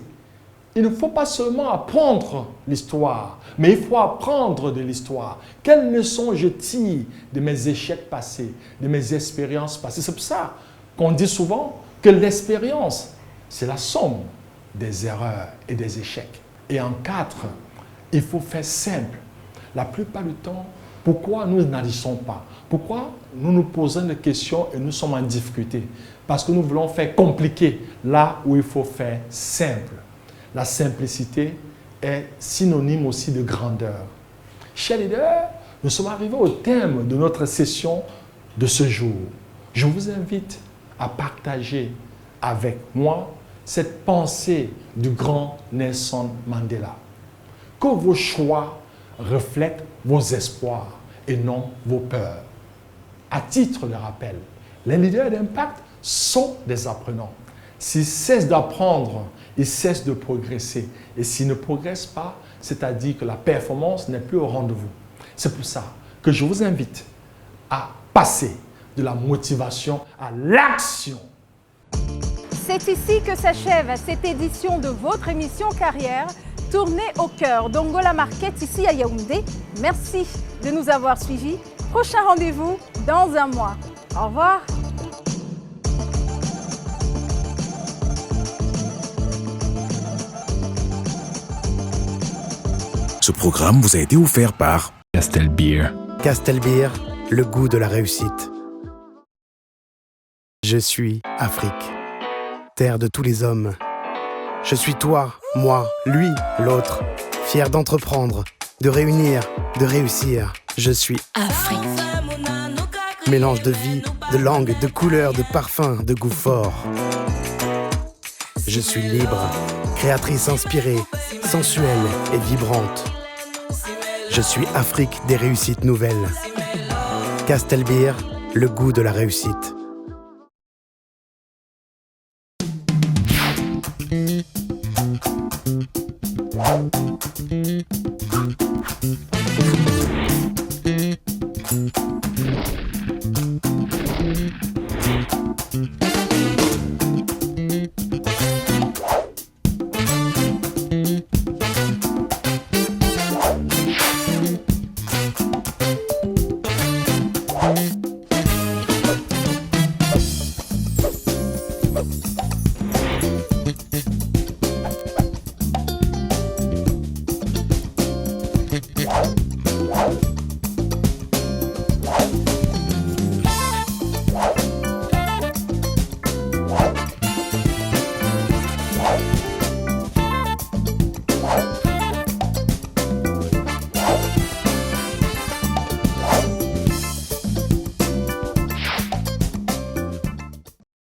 Il ne faut pas seulement apprendre l'histoire, mais il faut apprendre de l'histoire. Quelles leçons je tire de mes échecs passés, de mes expériences passées? C'est pour ça qu'on dit souvent que l'expérience, c'est la somme des erreurs et des échecs. Et en 4, il faut faire simple. La plupart du temps, pourquoi nous n'agissons pas? Pourquoi nous nous posons des questions et nous sommes en difficulté? Parce que nous voulons faire compliqué là où il faut faire simple. La simplicité est synonyme aussi de grandeur. Chers leaders, nous sommes arrivés au thème de notre session de ce jour. Je vous invite à partager avec moi cette pensée du grand Nelson Mandela. Que vos choix reflètent vos espoirs et non vos peurs. À titre de rappel, les leaders d'impact sont des apprenants. S'ils cessent d'apprendre, ils cessent de progresser. Et s'ils ne progressent pas, c'est-à-dire que la performance n'est plus au rendez-vous. C'est pour ça que je vous invite à passer de la motivation à l'action. C'est ici que s'achève cette édition de votre émission Carrière, tournée au cœur d'Angola Market, ici à Yaoundé. Merci de nous avoir suivis. Prochain rendez-vous dans un mois. Au revoir. Ce programme vous a été offert par Castel Beer. Castel Beer, le goût de la réussite. Je suis Afrique, terre de tous les hommes. Je suis toi, moi, lui, l'autre, fier d'entreprendre, de réunir, de réussir. Je suis Afrique. Mélange de vie, de langue, de couleurs, de parfums, de goût fort. Je suis libre, créatrice inspirée, sensuelle et vibrante. Je suis Afrique des réussites nouvelles. Castel Beer, le goût de la réussite.